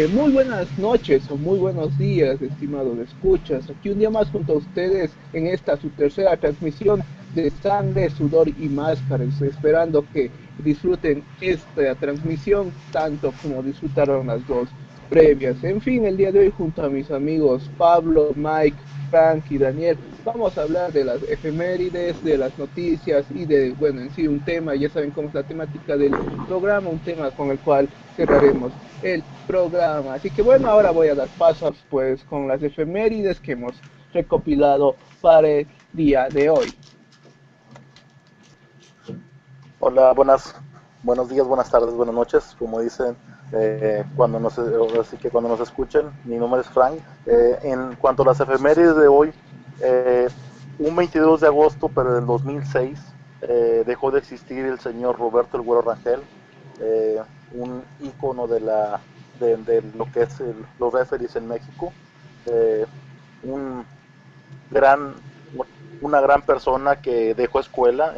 Muy buenas noches o muy buenos días, estimados escuchas. Aquí un día más junto a ustedes en esta su tercera transmisión de Sangre, Sudor y Máscaras, esperando que disfruten esta transmisión tanto como disfrutaron las dos previas. En fin, el día de hoy junto a mis amigos Pablo, Mike, Frank y Daniel, vamos a hablar de las efemérides, de las noticias y de, bueno, en sí un tema, ya saben cómo es la temática del programa, un tema con el cual cerraremos el programa. Así que bueno, ahora voy a dar paso pues con las efemérides que hemos recopilado para el día de hoy. Hola, buenos días, buenas tardes, buenas noches, como dicen cuando nos escuchen. Mi nombre es Frank. En cuanto a las efemérides de hoy, eh, un 22 de agosto, pero del 2006, dejó de existir el señor Roberto El Güero Rangel, un ícono de lo que es los referees en México, eh, un gran, una gran persona que dejó escuela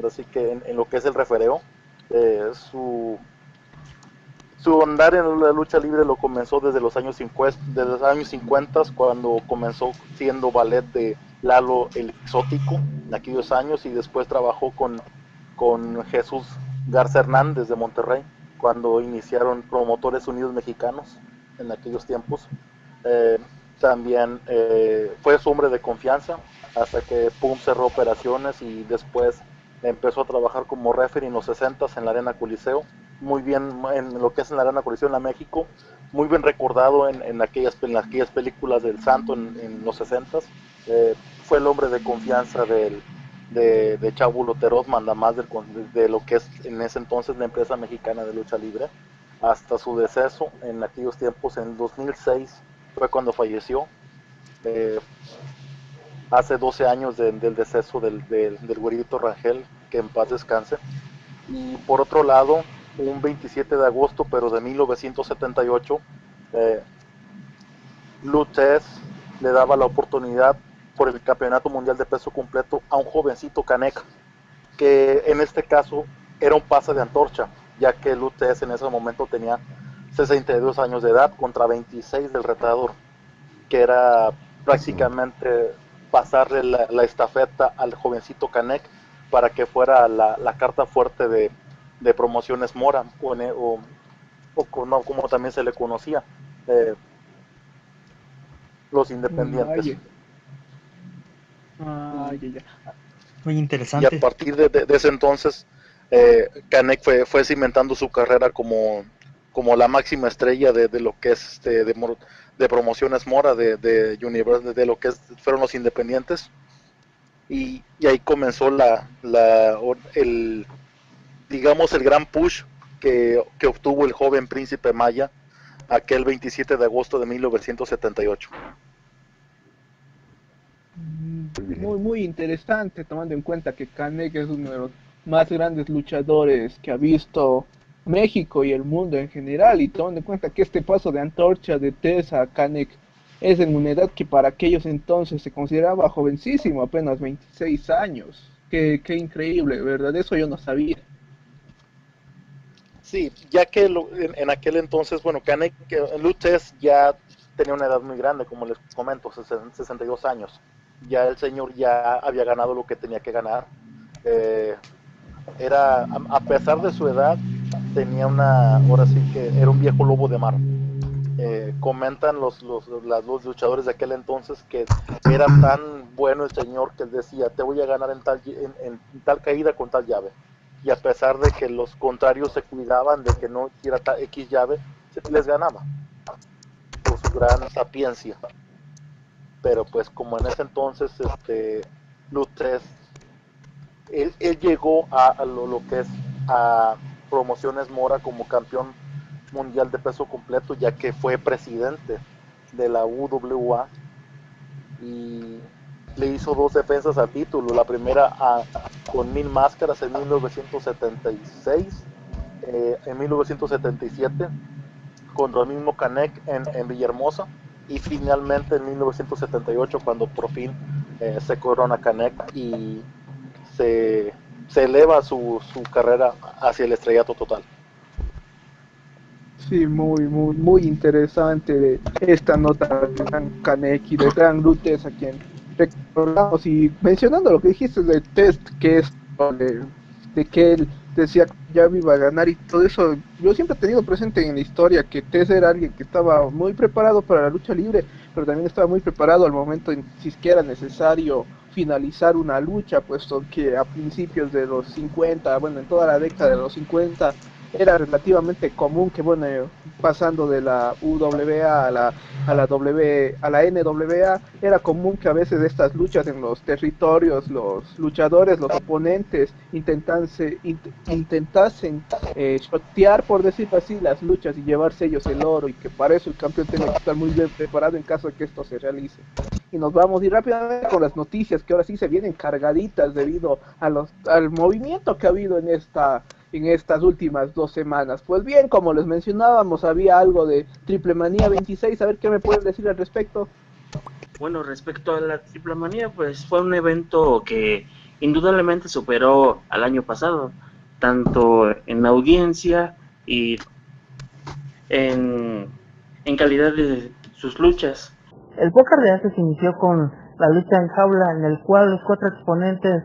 así que en lo que es el refereo. Eh, su, su andar en la lucha libre lo comenzó desde los años 50, cuando comenzó siendo ballet de Lalo el Exótico en aquellos años, y después trabajó con Jesús Garza Hernández de Monterrey cuando iniciaron Promotores Unidos Mexicanos en aquellos tiempos. Eh, También fue su hombre de confianza hasta que Pum cerró operaciones, y después empezó a trabajar como referee en los 60 en la Arena Coliseo, muy bien en lo que es en la Arena Coliseo en la México, muy bien recordado en aquellas películas del Santo en los 60. Fue el hombre de confianza de Chavo Terot, manda más de lo que es en ese entonces la empresa mexicana de lucha libre, hasta su deceso en aquellos tiempos. En el 2006 fue cuando falleció, eh, hace 12 años del deceso del güerito Rangel, que en paz descanse. Y por otro lado, un 27 de agosto, pero de 1978, eh, Lutez le daba la oportunidad por el Campeonato Mundial de Peso Completo a un jovencito Canek, que en este caso era un pase de antorcha, ya que Lutez en ese momento tenía 62 años de edad contra 26 del retador, que era prácticamente pasarle la estafeta al jovencito Canek para que fuera la carta fuerte de Promociones Mora, como también se le conocía, eh, los independientes. Vaya, ah, Y, ya, ya. Muy y a interesante. partir de ese entonces, Canek fue cimentando su carrera como la máxima estrella de lo que es de Promociones Mora, de Universal, de lo que fueron los independientes. Y ahí comenzó digamos, el gran push que obtuvo el joven príncipe Maya aquel 27 de agosto de 1978. Muy, muy interesante, tomando en cuenta que Canek es uno de los más grandes luchadores que ha visto México y el mundo en general, y tomando en cuenta que este paso de antorcha de Tessa a Canek es en una edad que para aquellos entonces se consideraba jovencísimo, apenas 26 años. Qué increíble, ¿verdad? Eso yo no sabía. Sí, ya que en aquel entonces, bueno, Canek, Lutez ya tenía una edad muy grande, como les comento, 62 años. Ya el señor ya había ganado lo que tenía que ganar. Eh, a pesar de su edad, ahora sí que era un viejo lobo de mar. Comentan los luchadores de aquel entonces que era tan bueno el señor que él decía: te voy a ganar en tal caída con tal llave. Y a pesar de que los contrarios se cuidaban de que no hiciera X llave, les ganaba por su gran sapiencia. Pero pues como en ese entonces Lutez, él llegó a lo que es a Promociones Mora como campeón mundial de peso completo, ya que fue presidente de la UWA, y le hizo dos defensas al título. La primera con Mil Máscaras en 1976, en 1977 contra el mismo Canek en Villahermosa, y finalmente en 1978 cuando por fin se corona Canek y se eleva su carrera hacia el estrellato total. Sí, muy interesante de esta nota de Gran Kaneki, de Gran Lutes, a quien recordamos. Y mencionando lo que dijiste del test, que es de que él decía que ya iba a ganar y todo eso, yo siempre he tenido presente en la historia que Test era alguien que estaba muy preparado para la lucha libre, pero también estaba muy preparado al momento en si es que era necesario finalizar una lucha, puesto que a principios de los 50, bueno, en toda la década de los 50, era relativamente común que, bueno, pasando de la UWA a la NWA, era común que a veces estas luchas en los territorios, los luchadores, los oponentes, intentasen shotear, por decirlo así, las luchas y llevarse ellos el oro, y que para eso el campeón tenga que estar muy bien preparado en caso de que esto se realice. Y nos vamos a ir rápidamente con las noticias que ahora sí se vienen cargaditas debido al movimiento que ha habido en estas últimas 2 semanas. Pues bien, como les mencionábamos, había algo de Triple Manía 26. A ver qué me pueden decir al respecto. Bueno, respecto a la Triple Manía, pues fue un evento que indudablemente superó al año pasado, tanto en audiencia y en, en calidad de sus luchas. El póker de antes inició con la lucha en jaula, en el cual los 4 exponentes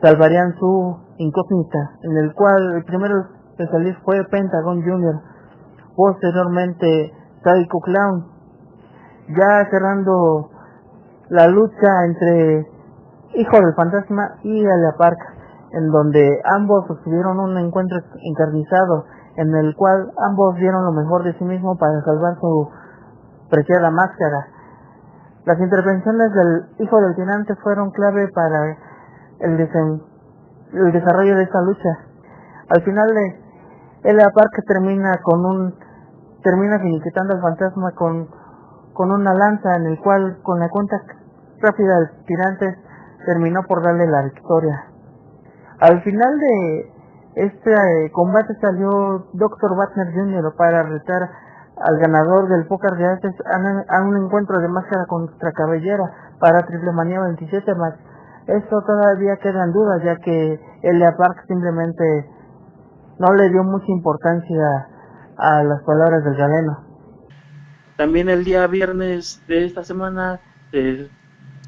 salvarían su incógnita, en el cual el primero que salir fue Pentagon Jr., posteriormente Psycho Clown, ya cerrando la lucha entre Hijo del Fantasma y Alia Park, en donde ambos tuvieron un encuentro encarnizado, en el cual ambos dieron lo mejor de sí mismos para salvar su preciada máscara. Las intervenciones del Hijo del Tirante fueron clave para el desarrollo de esta lucha. Al final Elia Park termina finiquitando al fantasma con una lanza, en el cual con la cuenta rápida del tirante terminó por darle la victoria. Al final de este combate salió Dr. Wagner Jr. para retar al ganador del póker de artes a un encuentro de máscara contra cabellera para Triple Manía 27 más. Esto todavía queda en duda, ya que Elia Park simplemente no le dio mucha importancia a las palabras del galeno. También el día viernes de esta semana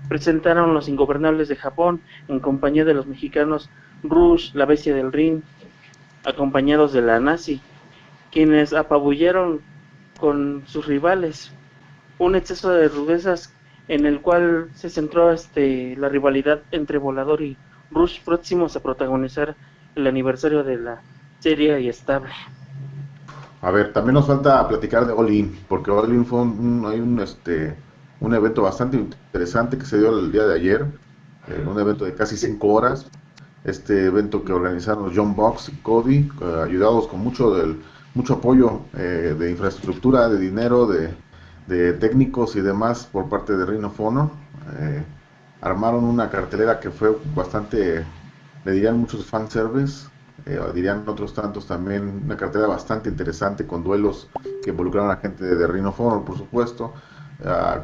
presentaron los Ingobernables de Japón en compañía de los mexicanos Rush, la Bestia del Ring, acompañados de la Nazi, quienes apabullaron con sus rivales. Un exceso de rudezas en el cual se centró la rivalidad entre Volador y Rush, próximos a protagonizar el aniversario de la serie y estable. A ver, también nos falta platicar de All In, porque All In fue un evento bastante interesante que se dio el día de ayer, un evento de casi 5 horas. Este evento que organizaron los John Box y Cody, ayudados con mucho apoyo de infraestructura, de dinero, de técnicos y demás por parte de Ring of Honor. Armaron una cartelera que fue bastante, le dirían muchos fanservice, dirían otros tantos también, una cartelera bastante interesante con duelos que involucraron a gente de Ring of Honor, por supuesto,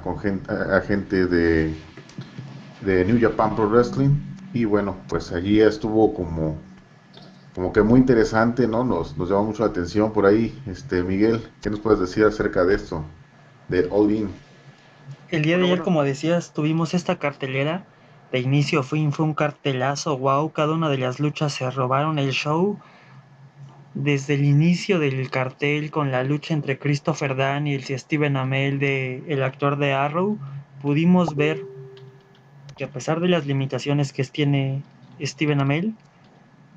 con gente de New Japan Pro Wrestling. Y bueno, pues allí estuvo como que muy interesante, ¿no? Nos llamó mucho la atención por ahí. Miguel, ¿qué nos puedes decir acerca de esto, de All In? El día de ayer, como decías, tuvimos esta cartelera. De inicio a fin fue un cartelazo, wow, cada una de las luchas se robaron el show. Desde el inicio del cartel, con la lucha entre Christopher Daniels y Stephen Amell, el actor de Arrow, pudimos ver que a pesar de las limitaciones que tiene Stephen Amell,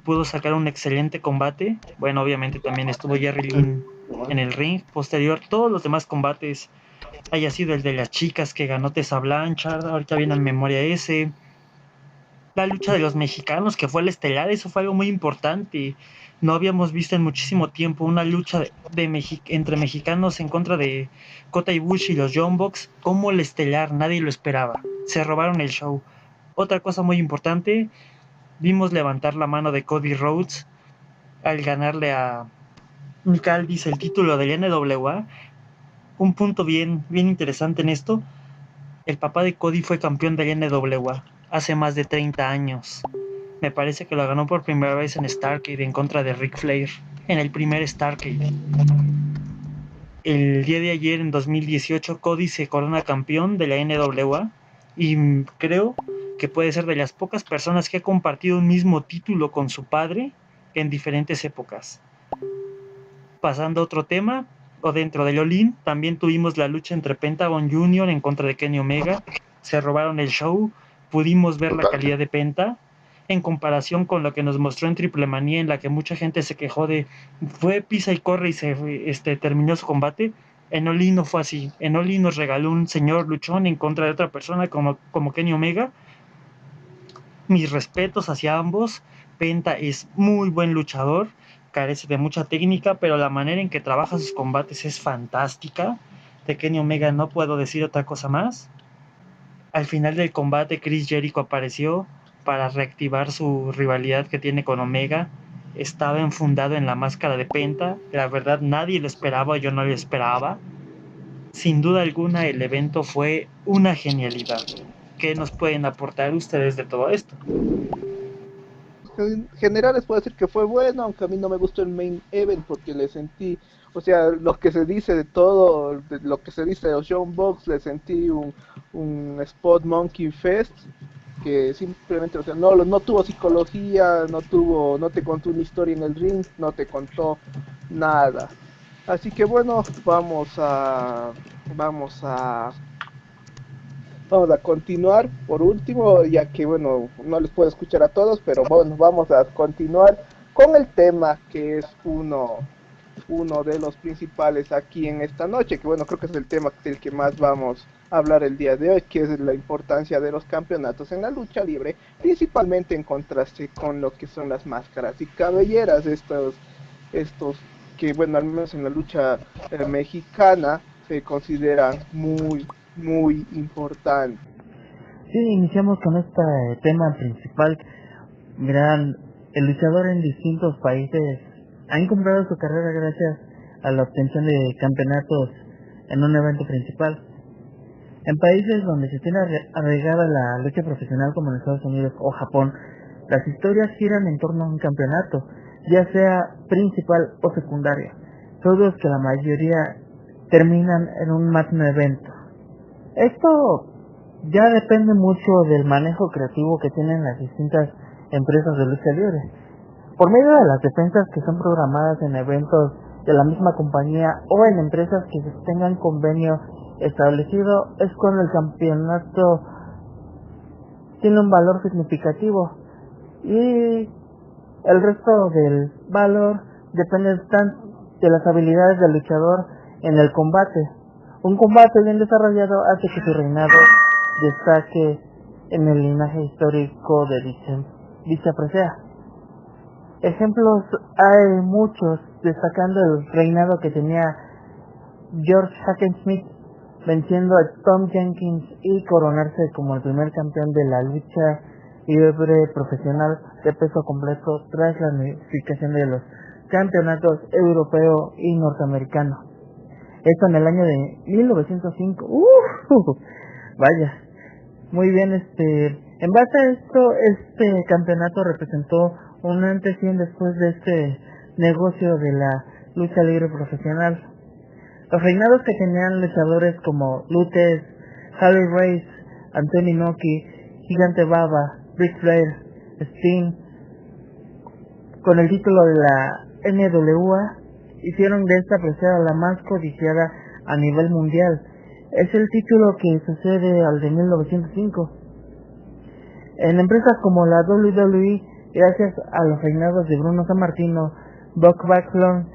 pudo sacar un excelente combate. Bueno, obviamente también estuvo Jerry Lynn en el ring. Posterior, todos los demás combates, haya sido el de las chicas que ganó Tessa Blanchard, ahorita viene en memoria ese, la lucha de los mexicanos que fue el estelar, eso fue algo muy importante. No habíamos visto en muchísimo tiempo una lucha entre mexicanos en contra de Kota Ibushi y los Young Bucks como el estelar, nadie lo esperaba, se robaron el show. Otra cosa muy importante, vimos levantar la mano de Cody Rhodes al ganarle a Nick Aldis el título del NWA. Un punto bien interesante en esto, el papá de Cody fue campeón del NWA hace más de 30 años. Me parece que lo ganó por primera vez en Starrcade en contra de Ric Flair. en el primer Starrcade. El día de ayer, en 2018, Cody se corona campeón de la NWA y creo que puede ser de las pocas personas que ha compartido un mismo título con su padre en diferentes épocas. Pasando a otro tema, o dentro del All-In, también tuvimos la lucha entre Pentagon Jr. en contra de Kenny Omega. Se robaron el show, pudimos ver la calidad de Penta en comparación con lo que nos mostró en Triple Manía, en la que mucha gente se quejó de fue pisa y corre y se terminó su combate. En All-In no fue así. En All-In nos regaló un señor luchón en contra de otra persona como Kenny Omega. Mis respetos hacia ambos. Penta es muy buen luchador, carece de mucha técnica, pero la manera en que trabaja sus combates es fantástica. De Kenny Omega no puedo decir otra cosa más. Al final del combate, Chris Jericho apareció para reactivar su rivalidad que tiene con Omega. Estaba enfundado en la máscara de Penta. La verdad, nadie lo esperaba, yo no lo esperaba. Sin duda alguna, el evento fue una genialidad. ¿Qué nos pueden aportar ustedes de todo esto? En general les puedo decir que fue bueno, aunque a mí no me gustó el main event porque le sentí, o sea, lo que se dice de todo, de lo que se dice de los Young Bucks, le sentí un Spot Monkey Fest que simplemente, o sea, no tuvo psicología, no te contó una historia en el ring, no te contó nada. Así que bueno, vamos a Vamos a continuar por último, ya que bueno, no les puedo escuchar a todos, pero bueno, vamos a continuar con el tema que es uno de los principales aquí en esta noche, que bueno, creo que es el tema del que más vamos a hablar el día de hoy, que es la importancia de los campeonatos en la lucha libre, principalmente en contraste con lo que son las máscaras y cabelleras, estos que bueno, al menos en la lucha mexicana se consideran muy importante. Sí, iniciamos con este tema principal. Verán, el luchador en distintos países ha comprado su carrera gracias a la obtención de campeonatos en un evento principal. En países donde se tiene arraigada la lucha profesional como en Estados Unidos o Japón, las historias giran en torno a un campeonato, ya sea principal o secundario, todos que la mayoría terminan en un magno evento. Esto ya depende mucho del manejo creativo que tienen las distintas empresas de lucha libre. Por medio de las defensas que son programadas en eventos de la misma compañía o en empresas que tengan convenio establecido, es cuando el campeonato tiene un valor significativo, y el resto del valor depende de las habilidades del luchador en el combate. Un combate bien desarrollado hace que su reinado destaque en el linaje histórico de dicha presea. Ejemplos hay muchos, destacando el reinado que tenía George Hackenschmidt, venciendo a Tom Jenkins y coronarse como el primer campeón de la lucha libre profesional de peso completo tras la unificación de los campeonatos europeo y norteamericano. Esto en el año de 1905. Vaya, muy bien. En base a esto, este campeonato representó un antes y un después de este negocio de la lucha libre profesional. Los reinados que tenían luchadores como Lutes, Harley Race, Anthony Inoki, Gigante Baba, Ric Flair, Sting, con el título de la NWA, hicieron de esta presea la más codiciada a nivel mundial. Es el título que sucede al de 1905. En empresas como la WWE, gracias a los reinados de Bruno Sammartino, Buck Backlund,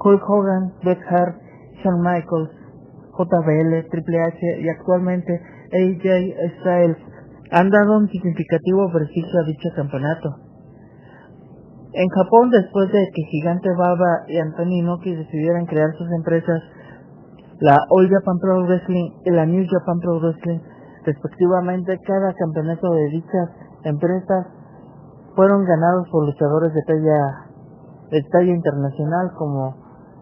Hulk Hogan, Bret Hart, Shawn Michaels, JBL, Triple H y actualmente AJ Styles, han dado un significativo prestigio a dicho campeonato. En Japón, después de que Gigante Baba y Anthony Inoki decidieran crear sus empresas, la All Japan Pro Wrestling y la New Japan Pro Wrestling, respectivamente, cada campeonato de dichas empresas fueron ganados por luchadores de talla internacional como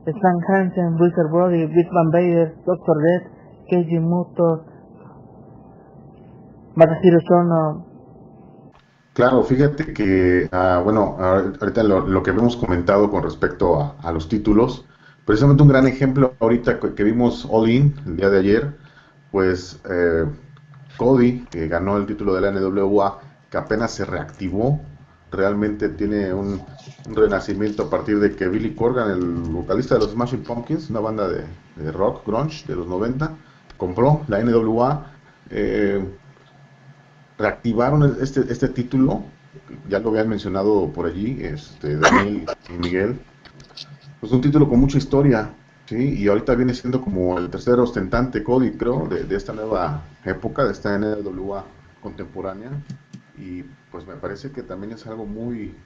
Stan Hansen, Bruiser Brody, Big Van Vader, Dr. Death, Keiji Muto, Masahiro Chono. Claro, fíjate que, bueno, ahorita lo que hemos comentado con respecto a los títulos, precisamente un gran ejemplo ahorita que vimos All In el día de ayer, pues Cody, que ganó el título de la NWA, que apenas se reactivó, realmente tiene un renacimiento a partir de que Billy Corgan, el vocalista de los Smashing Pumpkins, una banda de rock grunge de los 90, compró la NWA. Reactivaron este título, ya lo habían mencionado por allí, Daniel y Miguel, pues un título con mucha historia, ¿sí? Y ahorita viene siendo como el tercer ostentante Cody, creo, de esta nueva época, de esta NWA contemporánea, y pues me parece que también es algo muy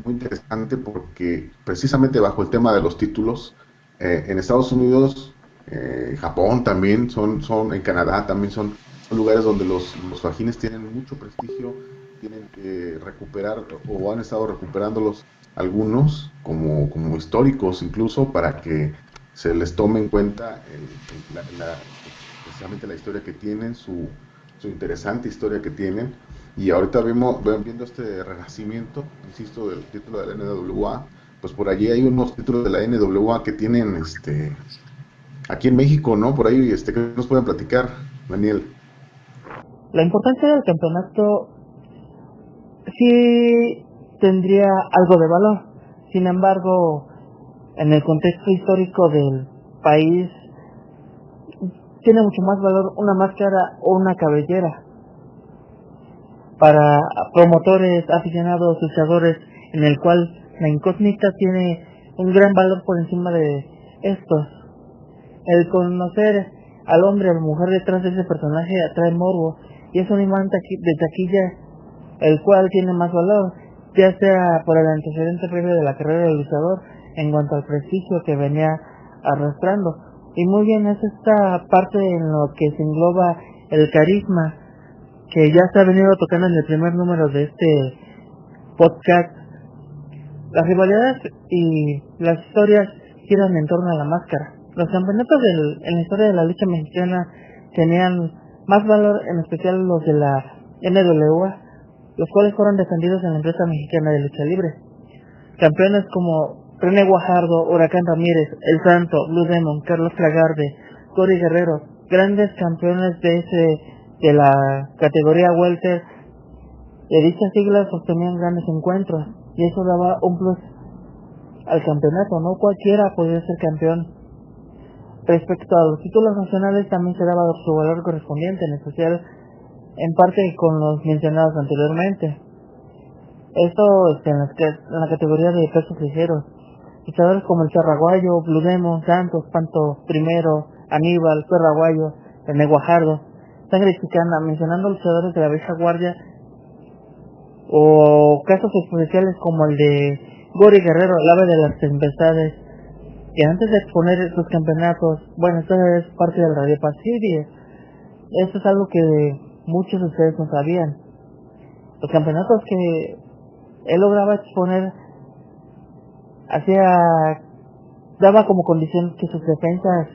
interesante porque precisamente bajo el tema de los títulos, en Estados Unidos, Japón también, en Canadá también son lugares donde los fajines tienen mucho prestigio, tienen que recuperar o han estado recuperándolos algunos como históricos incluso para que se les tome en cuenta precisamente la historia que tienen, su interesante historia que tienen. Y ahorita viendo este renacimiento, insisto, del título de la NWA, pues por allí hay unos títulos de la NWA que tienen aquí en México, ¿no? Por ahí, ¿qué nos pueden platicar, Daniel? La importancia del campeonato sí tendría algo de valor. Sin embargo, en el contexto histórico del país, tiene mucho más valor una máscara o una cabellera. Para promotores, aficionados, luchadores, en el cual la incógnita tiene un gran valor por encima de estos. El conocer al hombre o la mujer detrás de ese personaje atrae morbo y es un imán de taquilla, el cual tiene más valor, ya sea por el antecedente previo de la carrera del luchador en cuanto al prestigio que venía arrastrando. Y muy bien, es esta parte en lo que se engloba el carisma, que ya se ha venido tocando en el primer número de este podcast. Las rivalidades y las historias giran en torno a la máscara. Los campeonatos en la historia de la lucha mexicana tenían más valor, en especial los de la NWA, los cuales fueron defendidos en la empresa mexicana de lucha libre. Campeones como René Guajardo, Huracán Ramírez, El Santo, Blue Demon, Carlos Lagarde, Cory Guerrero, grandes campeones de la categoría welter de dichas siglas sostenían grandes encuentros y eso daba un plus al campeonato. No cualquiera podía ser campeón. Respecto a los títulos nacionales también se daba su valor correspondiente, en especial en parte con los mencionados anteriormente. Esto en la categoría de pesos ligeros. Luchadores como el Charraguayo, Blue Demon, Santos, Panto Primero, Aníbal, Perraguayo, René Guajardo, Sangre Chicana, mencionando luchadores de la vieja guardia, o casos especiales como el de Cory Guerrero, el ave de las tempestades, que antes de exponer sus campeonatos, bueno, esto es parte del Radio Pacific, esto es algo que muchos de ustedes no sabían. Los campeonatos que él lograba exponer daba como condición que sus defensas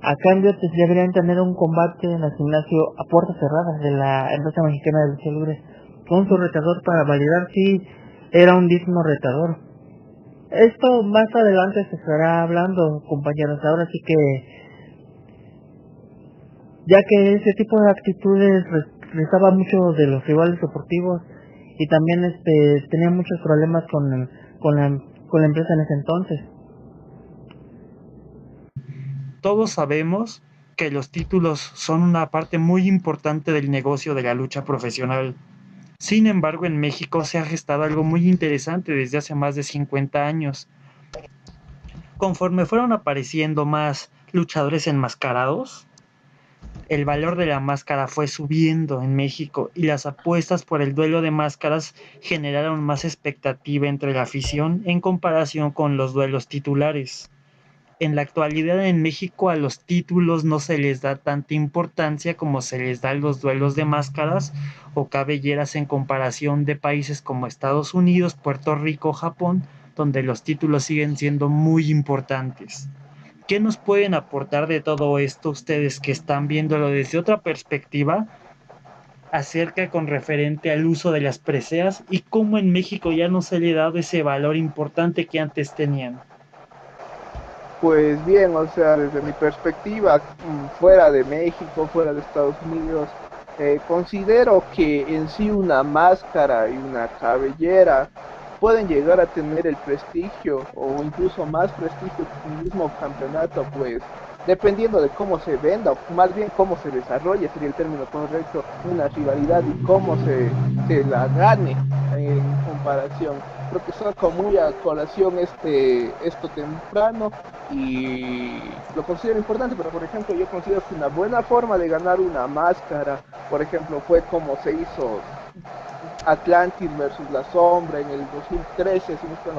a cambio deberían tener un combate en el gimnasio a puertas cerradas de la empresa mexicana de lucha libre con su retador para validar si era un digno retador. Esto más adelante se estará hablando, compañeros. Ahora sí que, ya que ese tipo de actitudes rezaba mucho de los rivales deportivos y también tenía muchos problemas con la empresa en ese entonces. Todos sabemos que los títulos son una parte muy importante del negocio de la lucha profesional. Sin embargo, en México se ha gestado algo muy interesante desde hace más de 50 años. Conforme fueron apareciendo más luchadores enmascarados, el valor de la máscara fue subiendo en México y las apuestas por el duelo de máscaras generaron más expectativa entre la afición en comparación con los duelos titulares. En la actualidad en México a los títulos no se les da tanta importancia como se les da a los duelos de máscaras o cabelleras en comparación de países como Estados Unidos, Puerto Rico, Japón, donde los títulos siguen siendo muy importantes. ¿Qué nos pueden aportar de todo esto ustedes que están viéndolo desde otra perspectiva? acerca con referente al uso de las preseas y cómo en México ya no se le ha dado ese valor importante que antes tenían. Pues bien, o sea, desde mi perspectiva, fuera de México, fuera de Estados Unidos, considero que en sí una máscara y una cabellera pueden llegar a tener el prestigio o incluso más prestigio que un mismo campeonato, pues dependiendo de cómo se venda, o más bien cómo se desarrolle, sería el término correcto, una rivalidad y cómo se la gane en comparación. Creo que saco muy a colación esto temprano y lo considero importante, pero por ejemplo yo considero que una buena forma de ganar una máscara, por ejemplo, fue como se hizo Atlantis versus La Sombra en el 2013, si no es no,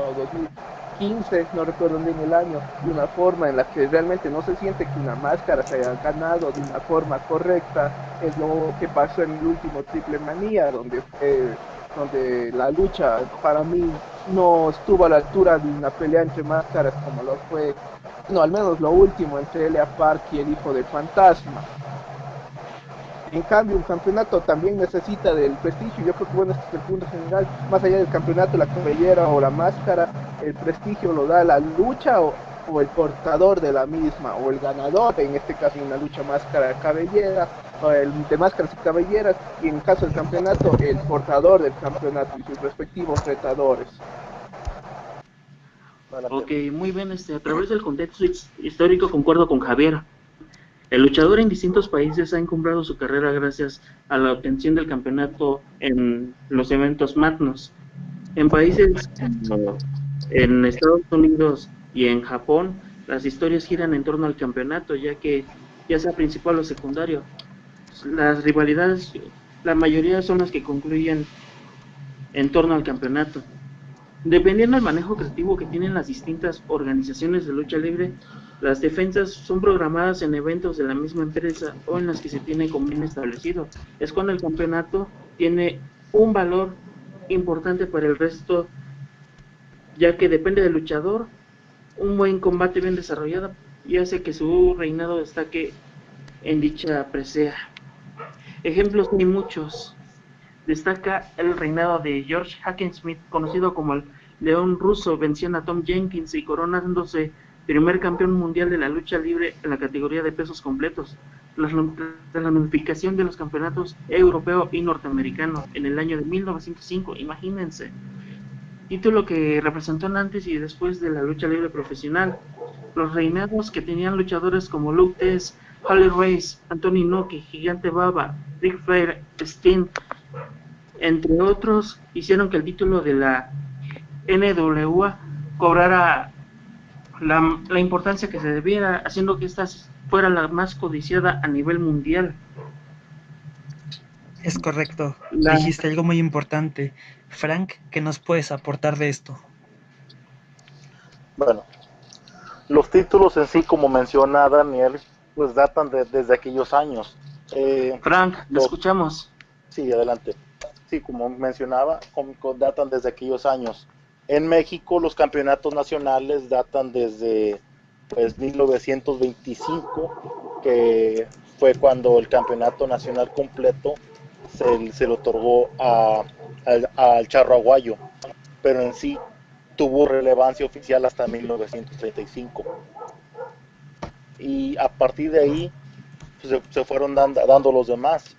2015, no recuerdo bien el año, de una forma en la que realmente no se siente que una máscara se haya ganado de una forma correcta. Es lo que pasó en el último Triple Manía, donde la lucha para mí no estuvo a la altura de una pelea entre máscaras como lo fue, no, al menos lo último entre Elia Park y el hijo del fantasma. En cambio, un campeonato también necesita del prestigio. Yo creo que bueno, este es el punto general. Más allá del campeonato, la cabellera o la máscara, el prestigio lo da la lucha o el portador de la misma, o el ganador, en este caso una lucha máscara-cabellera, o el de máscaras y cabelleras, y en caso del campeonato, el portador del campeonato y sus respectivos retadores. Ok, muy bien, a través del contexto histórico concuerdo con Javier. El luchador en distintos países ha encumbrado su carrera gracias a la obtención del campeonato en los eventos magnos. En países como en Estados Unidos y en Japón, las historias giran en torno al campeonato, ya sea principal o secundario. Las rivalidades, la mayoría son las que concluyen en torno al campeonato. Dependiendo del manejo creativo que tienen las distintas organizaciones de lucha libre, las defensas son programadas en eventos de la misma empresa o en las que se tiene convenio establecido. Es cuando el campeonato tiene un valor importante para el resto, ya que depende del luchador. Un buen combate bien desarrollado y hace que su reinado destaque en dicha presea. Ejemplos hay muchos. Destaca el reinado de George Hackenschmidt, conocido como el León Ruso, venciendo a Tom Jenkins y coronándose primer campeón mundial de la lucha libre en la categoría de pesos completos, tras la unificación de los campeonatos europeo y norteamericano en el año de 1905, imagínense. Título que representó un antes y después de la lucha libre profesional. Los reinados que tenían luchadores como Luke Tess, Harley Race, Anthony Inoki, Gigante Baba, Ric Flair, Sting, entre otros, hicieron que el título de la NWA cobrara la importancia que se debiera, haciendo que esta fuera la más codiciada a nivel mundial. Es correcto, dijiste algo muy importante. Frank, ¿qué nos puedes aportar de esto? Bueno, los títulos en sí, como menciona Daniel, pues datan desde aquellos años. Frank, lo escuchamos. Sí, adelante. Sí, como mencionaba, datan desde aquellos años. En México los campeonatos nacionales datan desde 1925, que fue cuando el campeonato nacional completo se le otorgó al Charro Aguayo, pero en sí tuvo relevancia oficial hasta 1935. Y a partir de ahí se fueron dando los demás.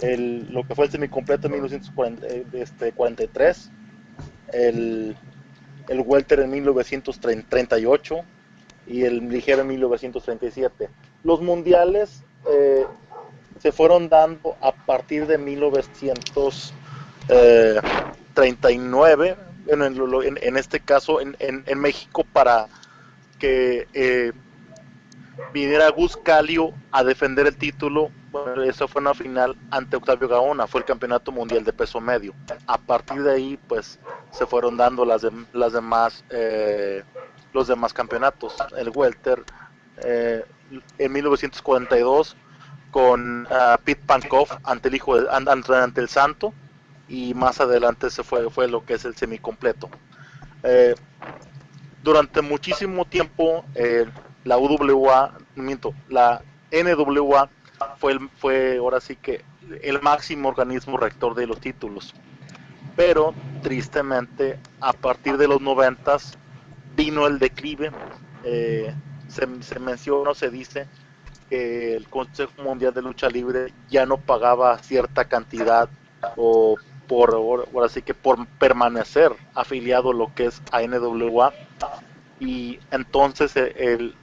Lo que fue el semicompleto en 1943, el welter en 1938 y el ligero en 1937. Los mundiales se fueron dando a partir de 1939, en este caso en México, para que viniera Gus Calio a defender el título. Bueno, eso fue una final ante Octavio Gaona, fue el campeonato mundial de peso medio. A partir de ahí, pues, se fueron dando los demás campeonatos. El welter en 1942 con Pete Pankov ante el Santo, y más adelante fue lo que es el semicompleto. Durante muchísimo tiempo la NWA fue ahora sí que el máximo organismo rector de los títulos. Pero tristemente a partir de los 90s vino el declive. Se menciona o se dice que el Consejo Mundial de Lucha Libre ya no pagaba cierta cantidad o ahora sí que por permanecer afiliado a lo que es a NWA, y entonces el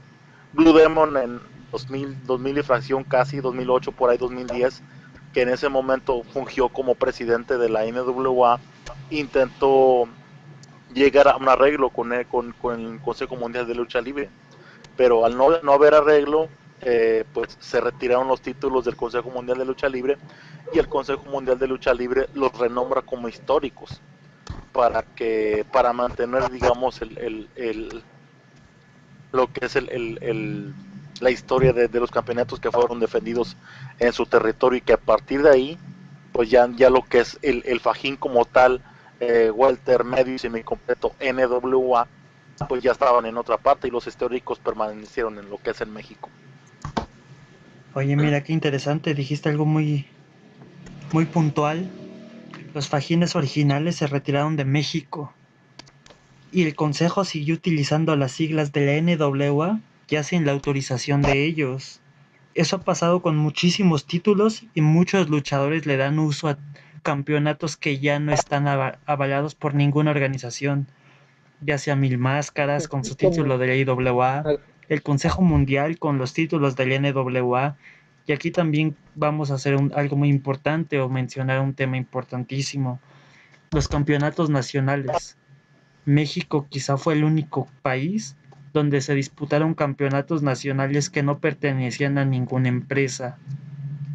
Blue Demon en 2000 y fracción, casi 2008 por ahí 2010, que en ese momento fungió como presidente de la NWA, intentó llegar a un arreglo con el Consejo Mundial de Lucha Libre, pero al no haber arreglo, pues se retiraron los títulos del Consejo Mundial de Lucha Libre, y el Consejo Mundial de Lucha Libre los renombra como históricos para mantener, digamos, lo que es la historia de los campeonatos que fueron defendidos en su territorio, y que a partir de ahí pues ya lo que es el fajín como tal, welter, medio y semicompleto NWA, pues ya estaban en otra parte, y los históricos permanecieron en lo que es en México. Oye, mira qué interesante, dijiste algo muy, muy puntual. Los fajines originales se retiraron de México y el Consejo siguió utilizando las siglas de la NWA ya sin la autorización de ellos. Eso ha pasado con muchísimos títulos, y muchos luchadores le dan uso a campeonatos que ya no están avalados por ninguna organización, ya sea Mil Máscaras con su título de la IWA, el Consejo Mundial con los títulos de la NWA. Y aquí también vamos a hacer algo muy importante, o mencionar un tema importantísimo: los campeonatos nacionales. México quizá fue el único país donde se disputaron campeonatos nacionales que no pertenecían a ninguna empresa.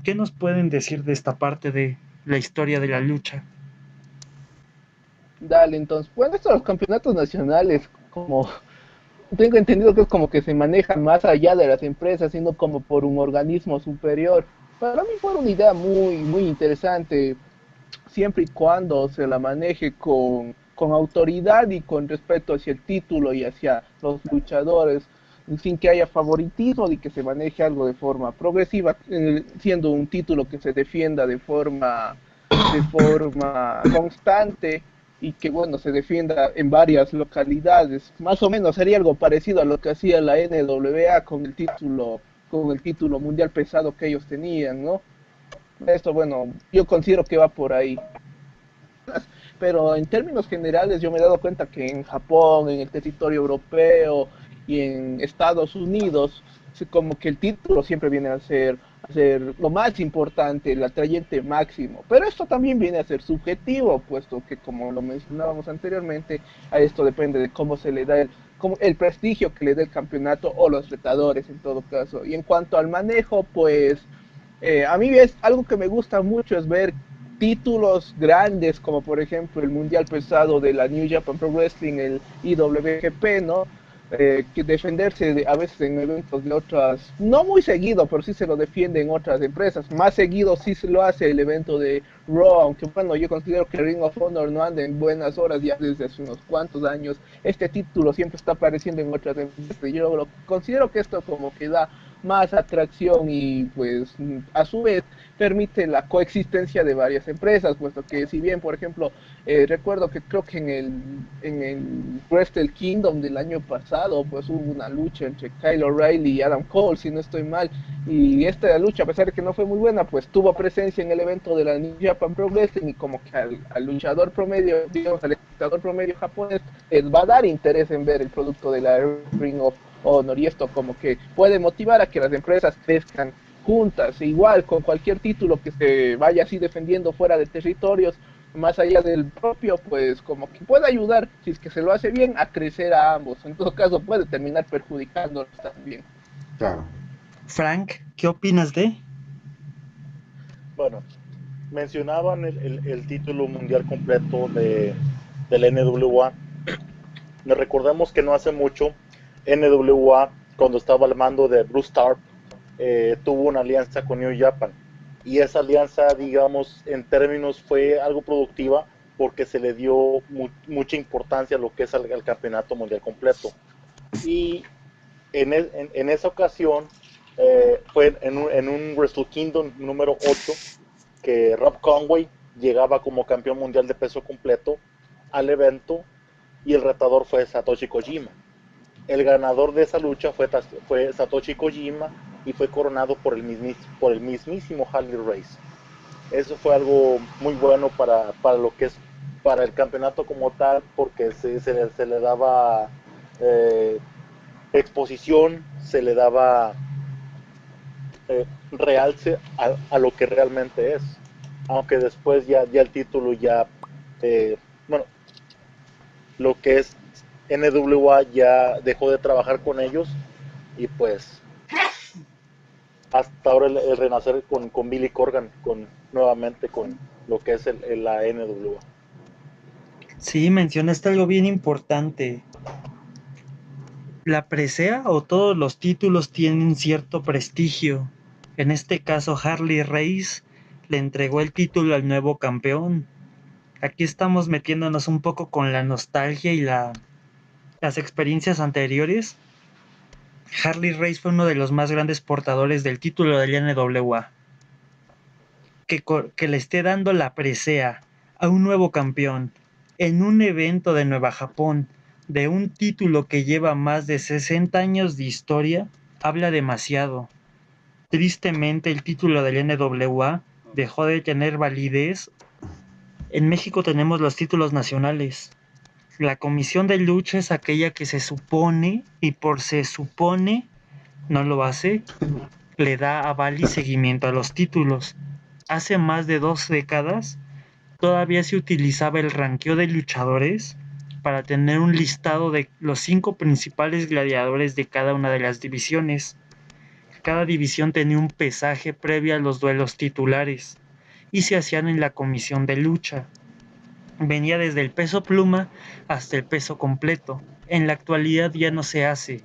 ¿Qué nos pueden decir de esta parte de la historia de la lucha? Dale, entonces, bueno, estos los campeonatos nacionales, como tengo entendido que es como que se manejan más allá de las empresas, sino como por un organismo superior. Para mí fue una idea muy, muy interesante, siempre y cuando se la maneje con autoridad y con respeto hacia el título y hacia los luchadores, sin que haya favoritismo, y que se maneje algo de forma progresiva, siendo un título que se defienda de forma constante, y que bueno, se defienda en varias localidades. Más o menos sería algo parecido a lo que hacía la NWA con el título mundial pesado que ellos tenían, ¿no? Esto, bueno, yo considero que va por ahí. Pero en términos generales yo me he dado cuenta que en Japón, en el territorio europeo y en Estados Unidos, como que el título siempre viene a ser lo más importante, el atrayente máximo. Pero esto también viene a ser subjetivo, puesto que, como lo mencionábamos anteriormente, a esto depende de cómo se le da el prestigio que le dé el campeonato o los retadores en todo caso. Y en cuanto al manejo, pues a mí es algo que me gusta mucho, es ver títulos grandes como por ejemplo el mundial pesado de la New Japan Pro Wrestling, el IWGP, ¿no? Que defenderse a veces en eventos de otras, no muy seguido, pero sí se lo defienden otras empresas. Más seguido sí se lo hace el evento de Raw, aunque bueno, yo considero que Ring of Honor no anda en buenas horas ya desde hace unos cuantos años. Este título siempre está apareciendo en otras empresas, y yo considero que esto como que da más atracción, y pues a su vez permite la coexistencia de varias empresas, puesto que si bien por ejemplo recuerdo que creo que en el Wrestle Kingdom del año pasado pues hubo una lucha entre Kyle O'Reilly y Adam Cole, si no estoy mal, y esta lucha, a pesar de que no fue muy buena, pues tuvo presencia en el evento de la New Japan Pro Wrestling, y como que al luchador promedio, digamos al espectador promedio japonés, va a dar interés en ver el producto de la Ring of Honor, y esto como que puede motivar a que las empresas crezcan juntas. Igual con cualquier título que se vaya así defendiendo fuera de territorios más allá del propio, pues como que puede ayudar, si es que se lo hace bien, a crecer a ambos. En todo caso puede terminar perjudicándolos también. Claro. Frank, ¿qué opinas de? Bueno, mencionaban el título mundial completo de la NWA. Nos recordamos que no hace mucho NWA, cuando estaba al mando de Bruce Stark, tuvo una alianza con New Japan, y esa alianza, digamos, en términos fue algo productiva, porque se le dio mucha importancia a lo que es el campeonato mundial completo. Y en esa ocasión fue en un Wrestle Kingdom número 8, que Rob Conway llegaba como campeón mundial de peso completo al evento y el retador fue Satoshi Kojima. El ganador de esa lucha fue Satoshi Kojima y fue coronado por el mismísimo Harley Race. Eso fue algo muy bueno para lo que es para el campeonato como tal, porque se le daba exposición, se le daba realce a lo que realmente es, aunque después ya el título bueno, lo que es NWA ya dejó de trabajar con ellos y pues hasta ahora el renacer con Billy Corgan nuevamente con lo que es la NWA. Sí, mencionaste algo bien importante. La presea o todos los títulos tienen cierto prestigio. En este caso, Harley Race le entregó el título al nuevo campeón. Aquí estamos metiéndonos un poco con la nostalgia y las experiencias anteriores. Harley Race fue uno de los más grandes portadores del título de la NWA. Que le esté dando la presea a un nuevo campeón en un evento de Nueva Japón de un título que lleva más de 60 años de historia, habla demasiado. Tristemente, el título del NWA dejó de tener validez. En México tenemos los títulos nacionales. La comisión de lucha es aquella que se supone, y por se supone, no lo hace, le da aval y seguimiento a los títulos. Hace más de 2 décadas, todavía se utilizaba el ranqueo de luchadores para tener un listado de los 5 principales gladiadores de cada una de las divisiones. Cada división tenía un pesaje previo a los duelos titulares y se hacían en la comisión de lucha. Venía desde el peso pluma hasta el peso completo. En la actualidad ya no se hace.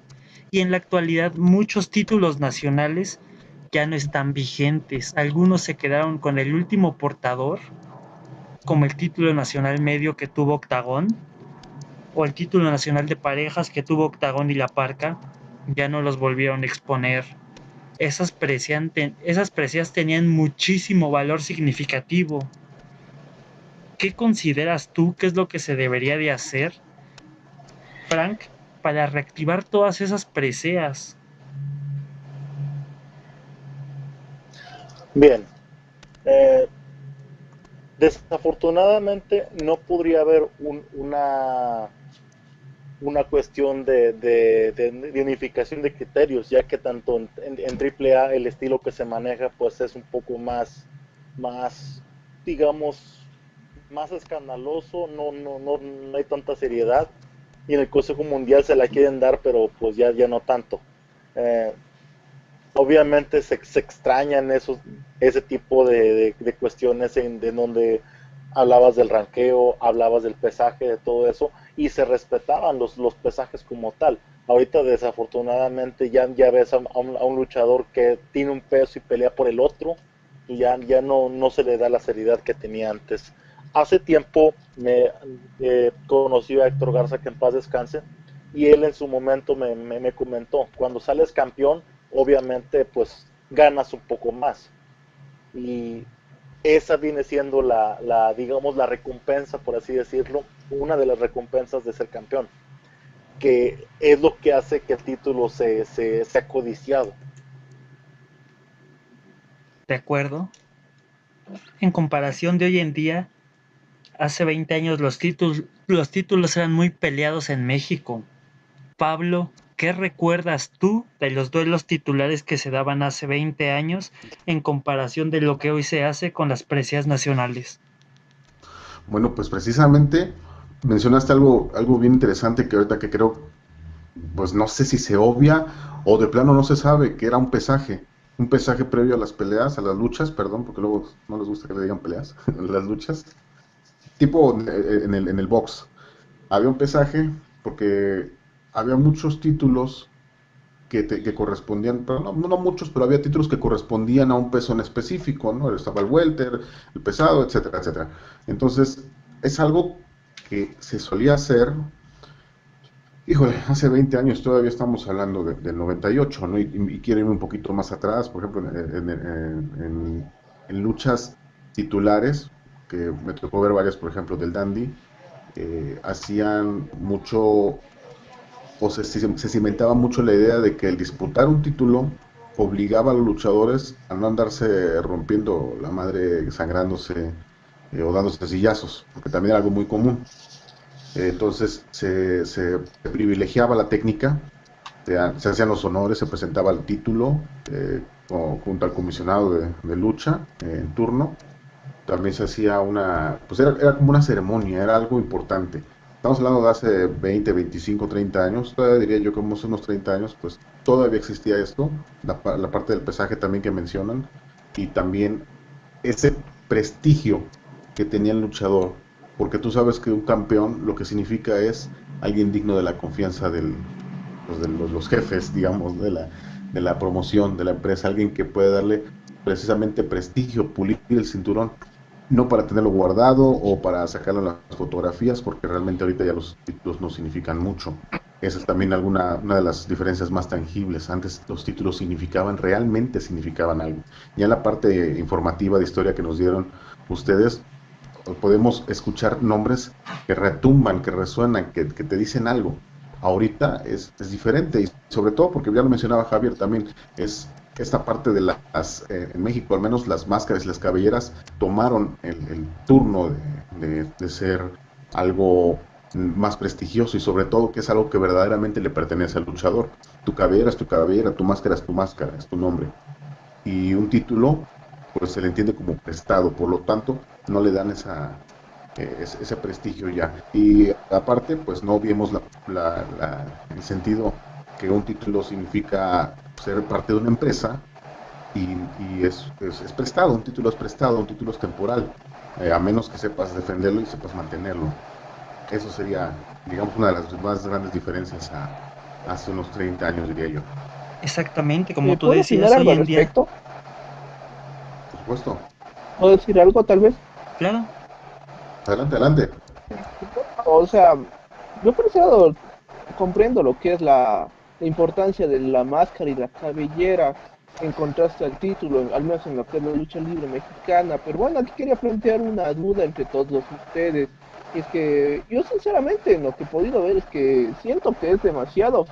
Y en la actualidad muchos títulos nacionales ya no están vigentes. Algunos se quedaron con el último portador, como el título nacional medio que tuvo Octagón, o el título nacional de parejas que tuvo Octagón y La Parca. Ya no los volvieron a exponer. Esas preseas tenían muchísimo valor significativo. ¿Qué consideras tú que es lo que se debería de hacer, Frank, para reactivar todas esas preseas? Bien, desafortunadamente no podría haber una cuestión de unificación de criterios, ya que tanto en AAA el estilo que se maneja pues es un poco más digamos, más escandaloso, no hay tanta seriedad, y en el Consejo Mundial se la quieren dar, pero pues ya no tanto. Obviamente se extrañan ese tipo de cuestiones de donde hablabas del ranqueo, hablabas del pesaje, de todo eso, y se respetaban los pesajes como tal. Ahorita desafortunadamente ya ves a un luchador que tiene un peso y pelea por el otro, y ya no se le da la seriedad que tenía antes. Hace tiempo me conocí a Héctor Garza, que en paz descanse, y él en su momento me comentó, cuando sales campeón, obviamente pues ganas un poco más, y esa viene siendo digamos la recompensa, por así decirlo, una de las recompensas de ser campeón, que es lo que hace que el título sea codiciado. ¿De acuerdo? En comparación de hoy en día, hace 20 años los títulos eran muy peleados en México. Pablo, ¿qué recuerdas tú de los duelos titulares que se daban hace 20 años en comparación de lo que hoy se hace con las preseas nacionales? Bueno, pues precisamente mencionaste algo bien interesante que ahorita que creo, pues no sé si se obvia o de plano no se sabe, que era un pesaje previo a las peleas, a las luchas, perdón, porque luego no les gusta que le digan peleas, las luchas, tipo en el box. Había un pesaje porque había muchos títulos que correspondían, pero no muchos, pero había títulos que correspondían a un peso en específico, ¿no? Estaba el welter, el pesado, etcétera, etcétera. Entonces, es algo que se solía hacer, híjole, hace 20 años, todavía estamos hablando del 98, ¿no? Y quiero irme un poquito más atrás, por ejemplo, en luchas titulares, que me tocó ver varias, por ejemplo, del Dandy, hacían mucho, o se cimentaba mucho la idea de que el disputar un título obligaba a los luchadores a no andarse rompiendo la madre, sangrándose o dándose sillazos, porque también era algo muy común. Entonces se privilegiaba la técnica, se hacían los honores, se presentaba el título junto al comisionado de lucha en turno. También se hacía pues era como una ceremonia, era algo importante. Estamos hablando de hace 20, 25, 30 años, todavía diría yo como hace unos 30 años, pues todavía existía esto, la parte del pesaje también que mencionan, y también ese prestigio que tenía el luchador, porque tú sabes que un campeón lo que significa es alguien digno de la confianza pues de los jefes, digamos, de la promoción de la empresa, alguien que puede darle precisamente prestigio, pulir el cinturón, no para tenerlo guardado o para sacarlo en las fotografías, porque realmente ahorita ya los títulos no significan mucho. Esa es también una de las diferencias más tangibles. Antes los títulos realmente significaban algo. Ya en la parte informativa de historia que nos dieron ustedes, podemos escuchar nombres que retumban, que resuenan, que te dicen algo. Ahorita es diferente, y sobre todo porque ya lo mencionaba Javier también, es esta parte de en México al menos las máscaras y las cabelleras tomaron el turno de ser algo más prestigioso, y sobre todo que es algo que verdaderamente le pertenece al luchador. Tu cabellera es tu cabellera, tu máscara es tu máscara, es tu nombre. Y un título pues se le entiende como prestado, por lo tanto no le dan ese prestigio ya. Y aparte, pues no vimos el sentido que un título significa ser parte de una empresa, y es prestado, un título es prestado, un título es temporal, a menos que sepas defenderlo y sepas mantenerlo. Eso sería, digamos, una de las más grandes diferencias hace unos 30 años, diría yo. Exactamente, como tú ¿Puedo decías, opinar hoy algo al en día. respecto? Por supuesto. ¿Puedo decir algo tal vez? Claro, Adelante, adelante. O sea, yo por ese lado comprendo lo que es la importancia de la máscara y la cabellera en contraste al título, al menos en lo que es la lucha libre mexicana. Pero bueno, aquí quería plantear una duda entre todos ustedes. Y es que yo sinceramente lo que he podido ver es que siento que es demasiado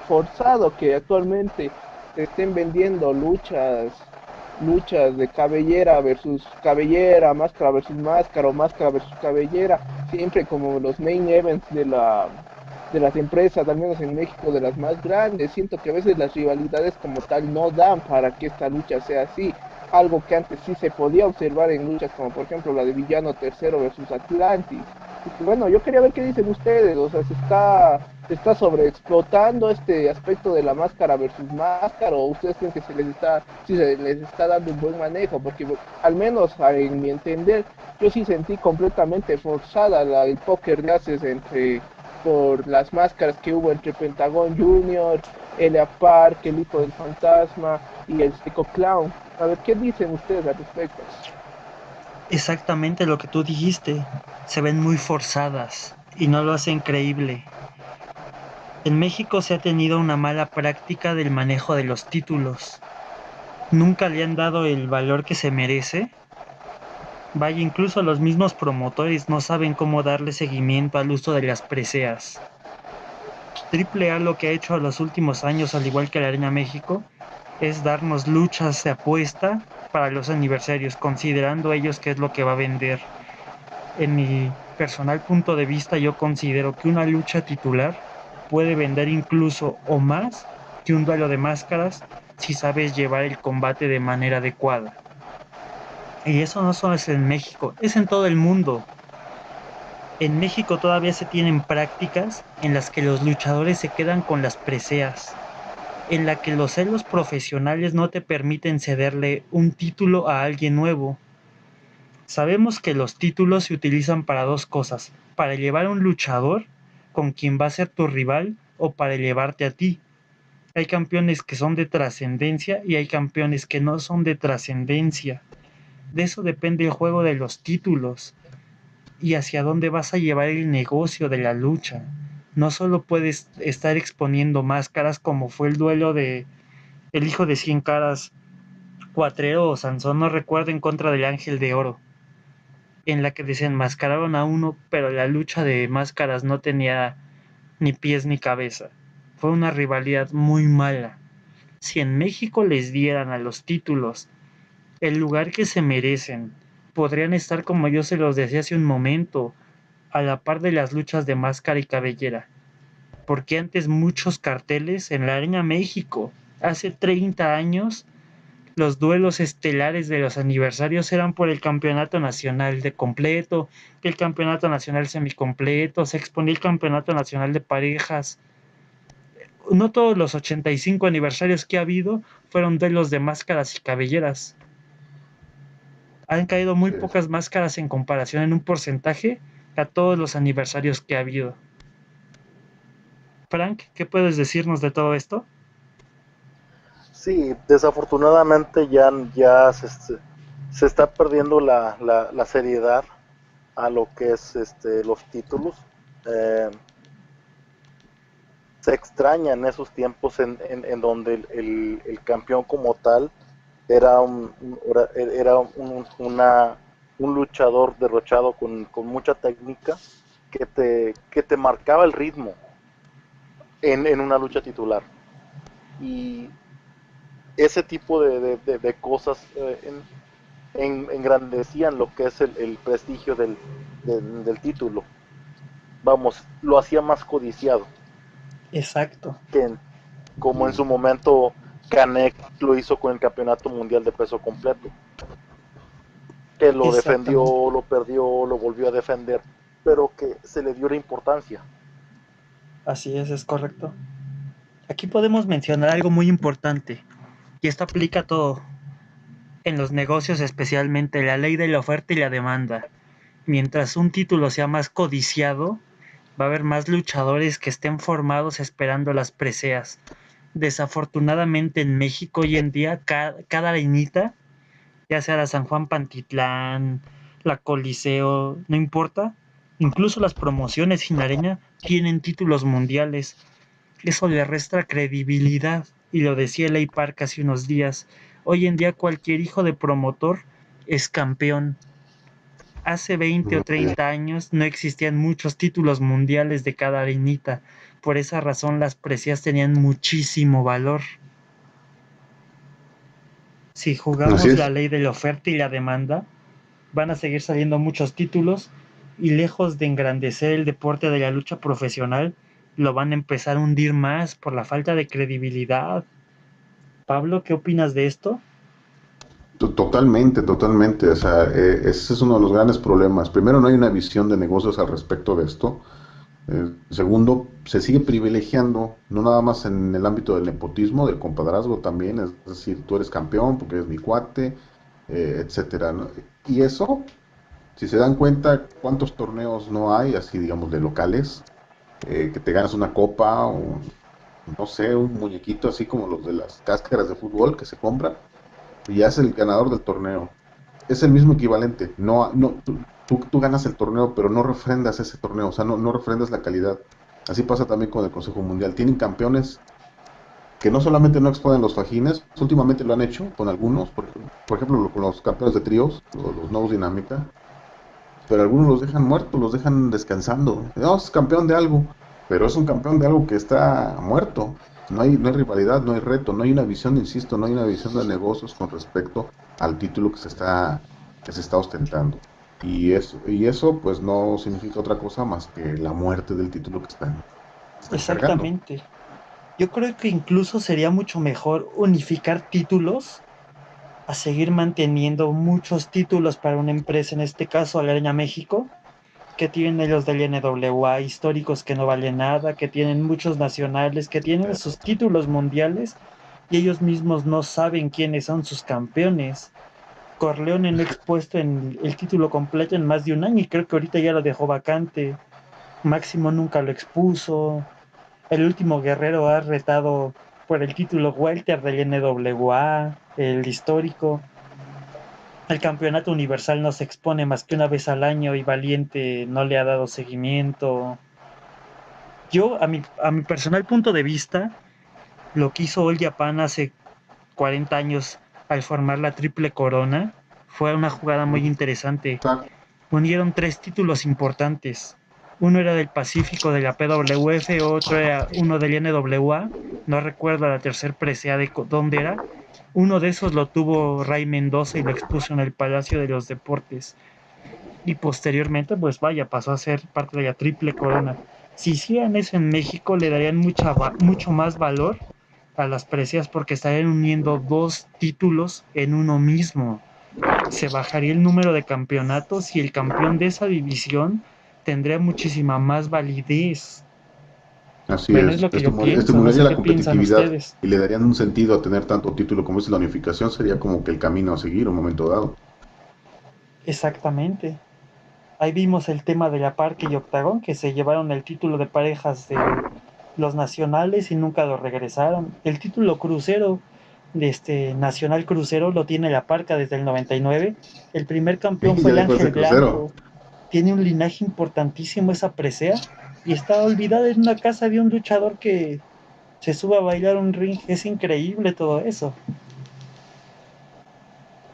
forzado que actualmente se estén vendiendo luchas de cabellera versus cabellera, máscara versus máscara o máscara versus cabellera, siempre como los main events de las empresas, al menos en México, de las más grandes. Siento que a veces las rivalidades como tal no dan para que esta lucha sea así. Algo que antes sí se podía observar en luchas como por ejemplo la de Villano Tercero versus Atlantis. Y bueno, yo quería ver qué dicen ustedes, o sea, se está sobreexplotando este aspecto de la máscara versus máscara, o ustedes creen que sí se les está dando un buen manejo, porque al menos en mi entender, yo sí sentí completamente forzada el póker de haces por las máscaras que hubo entre Pentagón Junior, Elia Park, el Hijo del Fantasma y el Psycho Clown. A ver, ¿qué dicen ustedes al respecto? exactamente lo que tú dijiste. Se ven muy forzadas y no lo hacen creíble. En México se ha tenido una mala práctica del manejo de los títulos. Nunca le han dado el valor que se merece. Vaya, incluso los mismos promotores no saben cómo darle seguimiento al uso de las preseas. Triple A lo que ha hecho en los últimos años, al igual que la Arena México, es darnos luchas de apuesta para los aniversarios, considerando ellos qué es lo que va a vender. En mi personal punto de vista, yo considero que una lucha titular puede vender incluso o más que un duelo de máscaras si sabes llevar el combate de manera adecuada. Y eso no solo es en México, es en todo el mundo. En México todavía se tienen prácticas en las que los luchadores se quedan con las preseas, en la que los celos profesionales no te permiten cederle un título a alguien nuevo. Sabemos que los títulos se utilizan para dos cosas: para elevar a un luchador con quien va a ser tu rival o para elevarte a ti. Hay campeones que son de trascendencia y hay campeones que no son de trascendencia. De eso depende el juego de los títulos y hacia dónde vas a llevar el negocio de la lucha. No solo puedes estar exponiendo máscaras como fue el duelo de El Hijo de 100 Caras Cuatrero o Sansón, no recuerdo, en contra del Ángel de Oro, en la que desenmascararon a uno, pero la lucha de máscaras no tenía ni pies ni cabeza. Fue una rivalidad muy mala. Si en México les dieran a los títulos el lugar que se merecen, podrían estar, como yo se los decía hace un momento, a la par de las luchas de máscara y cabellera. Porque antes muchos carteles en la Arena México, hace 30 años, los duelos estelares de los aniversarios eran por el campeonato nacional de completo, el campeonato nacional semicompleto, se exponía el campeonato nacional de parejas. No todos los 85 aniversarios que ha habido fueron duelos de máscaras y cabelleras. Han caído muy pocas máscaras en comparación en un porcentaje a todos los aniversarios que ha habido. Frank, ¿qué puedes decirnos de todo esto? Sí, desafortunadamente ya se está perdiendo la seriedad a lo que es los títulos. Se extrañan esos tiempos en donde el campeón como tal era un luchador derrochado con mucha técnica que te marcaba el ritmo en una lucha titular. Y ese tipo de cosas engrandecían lo que es el prestigio del título. Vamos, lo hacía más codiciado. Exacto. Como en su momento Canek lo hizo con el campeonato mundial de peso completo. Que lo defendió, lo perdió, lo volvió a defender, pero que se le dio la importancia. Así es correcto. Aquí podemos mencionar algo muy importante, y esto aplica a todo. En los negocios, especialmente, la ley de la oferta y la demanda. Mientras un título sea más codiciado, va a haber más luchadores que estén formados esperando las preseas. Desafortunadamente en México hoy en día cada arenita, ya sea la San Juan Pantitlán, la Coliseo, no importa, incluso las promociones sin areña tienen títulos mundiales. Eso le resta credibilidad, y lo decía Ley Park hace unos días. Hoy en día cualquier hijo de promotor es campeón. Hace 20 o 30 años no existían muchos títulos mundiales de cada arenita. Por esa razón las preseas tenían muchísimo valor. Si jugamos la ley de la oferta y la demanda, van a seguir saliendo muchos títulos, y lejos de engrandecer el deporte de la lucha profesional, lo van a empezar a hundir más por la falta de credibilidad. Pablo, ¿qué opinas de esto? Totalmente. O sea, ese es uno de los grandes problemas. Primero, no hay una visión de negocios al respecto de esto. Segundo, se sigue privilegiando, no nada más en el ámbito del nepotismo, del compadrazgo también, es decir, tú eres campeón porque eres mi cuate, etcétera, ¿no? Y eso, si se dan cuenta, ¿cuántos torneos no hay, así digamos, de locales? Que te ganas una copa o, no sé, un muñequito así como los de las cáscaras de fútbol que se compran, y ya es el ganador del torneo. Es el mismo equivalente. Tú ganas el torneo, pero no refrendas ese torneo, o sea, no refrendas la calidad. Así pasa también con el Consejo Mundial. Tienen campeones que no solamente no exponen los fajines, últimamente lo han hecho con algunos, por ejemplo, con los campeones de tríos, los nuevos Dinámica, pero algunos los dejan muertos, los dejan descansando. No, es campeón de algo, pero es un campeón de algo que está muerto. No hay rivalidad, no hay reto, no hay una visión, insisto, no hay una visión de negocios con respecto al título que se está ostentando. Y eso pues no significa otra cosa más que la muerte del título que están Exactamente. Cargando. Yo creo que incluso sería mucho mejor unificar títulos a seguir manteniendo muchos títulos para una empresa, en este caso la Arena México, que tienen los del NWA históricos que no valen nada, que tienen muchos nacionales, que tienen sus títulos mundiales, y ellos mismos no saben quiénes son sus campeones. Corleone no ha expuesto en el título completo en más de un año, y creo que ahorita ya lo dejó vacante. Máximo nunca lo expuso. El último guerrero ha retado por el título welter del NWA, el histórico. El campeonato universal no se expone más que una vez al año, y Valiente no le ha dado seguimiento. Yo, a mi personal punto de vista, lo que hizo All Japan hace 40 años al formar la Triple Corona. Fue una jugada muy interesante. Unieron 3 títulos importantes. Uno era del Pacífico de la PWF, otro era uno del NWA, no recuerdo la tercer presea de dónde era. Uno de esos lo tuvo Ray Mendoza y lo expuso en el Palacio de los Deportes. Y posteriormente, pues vaya, pasó a ser parte de la Triple Corona. Si hicieran eso en México, le darían mucho más valor a las preseas porque estarían uniendo 2 títulos en uno mismo. Se bajaría el número de campeonatos y el campeón de esa división tendría muchísima más validez. Así Bueno, es, es lo que yo pienso, no estimularía sé la qué piensan competitividad ustedes. y le darían un sentido a tener tanto título como es la unificación, sería como que el camino a seguir un momento dado. Exactamente. Ahí vimos el tema de la Parque y Octagón, que se llevaron el título de parejas de los nacionales y nunca lo regresaron. El título crucero de Nacional Crucero lo tiene la Parca desde el 99. El primer campeón fue Ya el dejó de Ángel ser crucero. Blanco. Tiene un linaje importantísimo esa presea y está olvidada en una casa de un luchador que se sube a bailar un ring. Es increíble todo eso.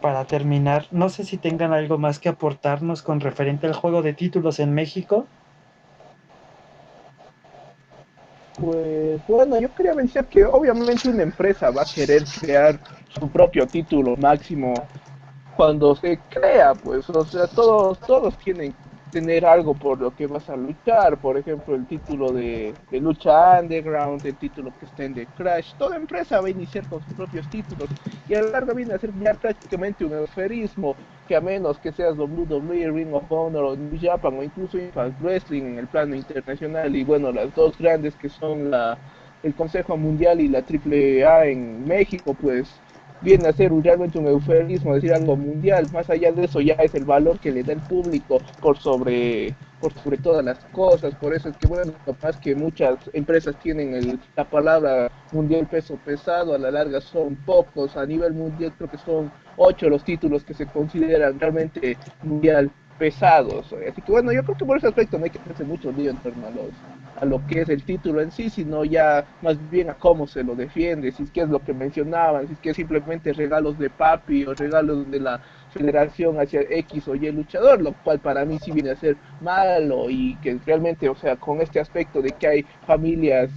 Para terminar, no sé si tengan algo más que aportarnos con referente al juego de títulos en México. Pues bueno, yo quería mencionar que obviamente una empresa va a querer crear su propio título máximo cuando se crea, pues, o sea, todos tienen que tener algo por lo que vas a luchar, por ejemplo, el título de lucha underground, el título que está en The Crash, toda empresa va a iniciar con sus propios títulos y a la larga viene a ser ya prácticamente un eufemismo, que a menos que seas WWE, Ring of Honor o New Japan o incluso Impact Wrestling en el plano internacional y bueno, las dos grandes que son el Consejo Mundial y la AAA en México, pues viene a ser realmente un eufemismo, decir algo mundial. Más allá de eso, ya es el valor que le da el público por sobre todas las cosas. Por eso es que, bueno, capaz que muchas empresas tienen la palabra mundial peso pesado, a la larga son pocos. A nivel mundial creo que son 8 los títulos que se consideran realmente mundial pesados. Así que bueno, yo creo que por ese aspecto no hay que hacerse mucho lío en torno a lo que es el título en sí, sino ya más bien a cómo se lo defiende, si es que es lo que mencionaban, si es que es simplemente regalos de papi o regalos de la federación hacia X o Y luchador, lo cual para mí sí viene a ser malo y que realmente, o sea, con este aspecto de que hay familias,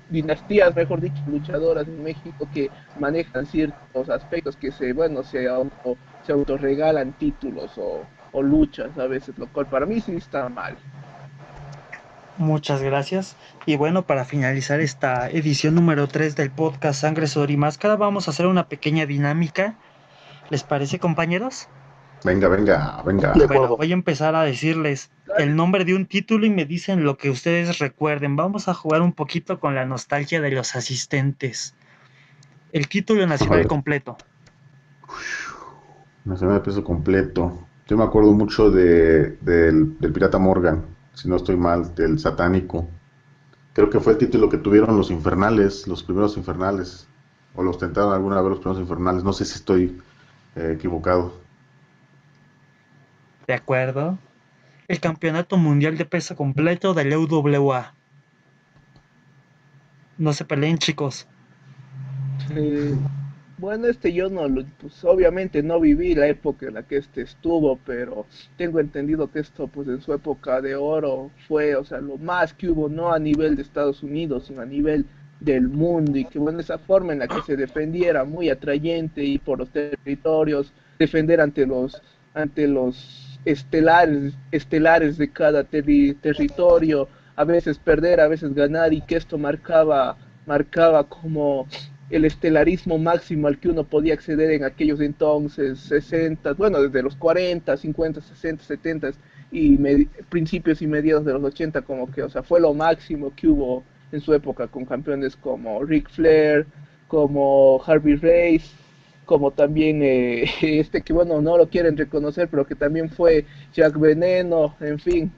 dinastías, mejor dicho, luchadoras en México que manejan ciertos aspectos que se autorregalan títulos o luchas a veces, lo cual para mí sí está mal. Muchas gracias. Y bueno, para finalizar esta edición número 3 del podcast Sangre, Sudor y Máscara, vamos a hacer una pequeña dinámica. ¿Les parece, compañeros? Venga, venga, venga. De Bueno, acuerdo. voy a empezar a decirles el nombre de un título y me dicen lo que ustedes recuerden. Vamos a jugar un poquito con la nostalgia de los asistentes. El título nacional completo. Nacional de peso completo. Yo me acuerdo mucho del Pirata Morgan, si no estoy mal, del Satánico. Creo que fue el título que tuvieron los Infernales, los primeros Infernales. O los tentaron alguna vez los primeros Infernales. No sé si estoy equivocado. ¿De acuerdo? El campeonato mundial de peso completo del UWA. No se peleen, chicos. Bueno, yo no, pues obviamente no viví la época en la que estuvo, pero tengo entendido que esto, pues en su época de oro fue, o sea, lo más que hubo, no a nivel de Estados Unidos, sino a nivel del mundo, y que bueno, esa forma en la que se defendía era muy atrayente y por los territorios, defender ante los estelares de cada territorio, a veces perder, a veces ganar, y que esto marcaba como el estelarismo máximo al que uno podía acceder en aquellos entonces, 60, bueno, desde los 40, 50, 60, 70 y principios y mediados de los 80, como que, o sea, fue lo máximo que hubo en su época con campeones como Ric Flair, como Harvey Race, como también que bueno, no lo quieren reconocer, pero que también fue Jack Veneno, en fin,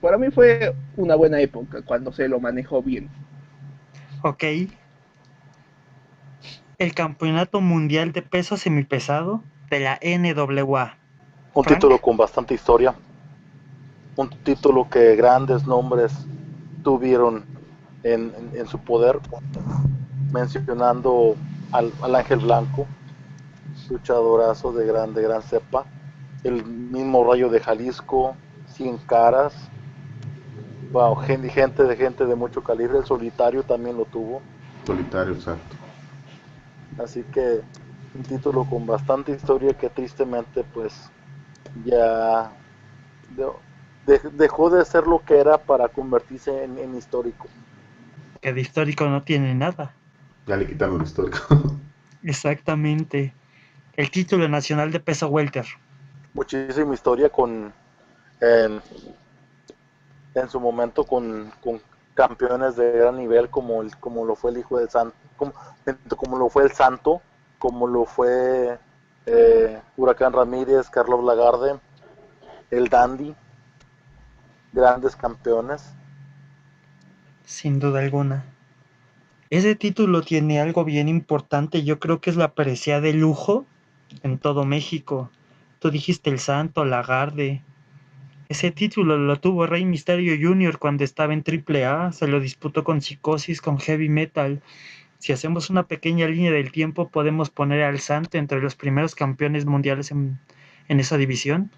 para mí fue una buena época cuando se lo manejó bien. Ok. El campeonato mundial de peso semipesado de la NWA. Un Frank. título con bastante historia. Un título que grandes nombres tuvieron en su poder, mencionando al Ángel Blanco, luchadorazo de gran cepa. El mismo Rayo de Jalisco, 100 caras. Wow, gente de mucho calibre. El Solitario también lo tuvo. Solitario, exacto. Así que un título con bastante historia que tristemente pues ya dejó de ser lo que era para convertirse en histórico. Que de histórico no tiene nada. Ya le quitaron el histórico. Exactamente. El título nacional de peso welter. Muchísima historia en, en su momento con campeones de gran nivel como lo fue el hijo del santo, como lo fue el santo, como lo fue Huracán Ramírez, Carlos Lagarde, el Dandy, grandes campeones. Sin duda alguna. Ese título tiene algo bien importante, yo creo que es la presea de lujo en todo México. Tú dijiste el Santo, Lagarde. Ese título lo tuvo Rey Mysterio Jr. cuando estaba en AAA, se lo disputó con Psicosis, con Heavy Metal. Si hacemos una pequeña línea del tiempo, podemos poner al Santo entre los primeros campeones mundiales en esa división.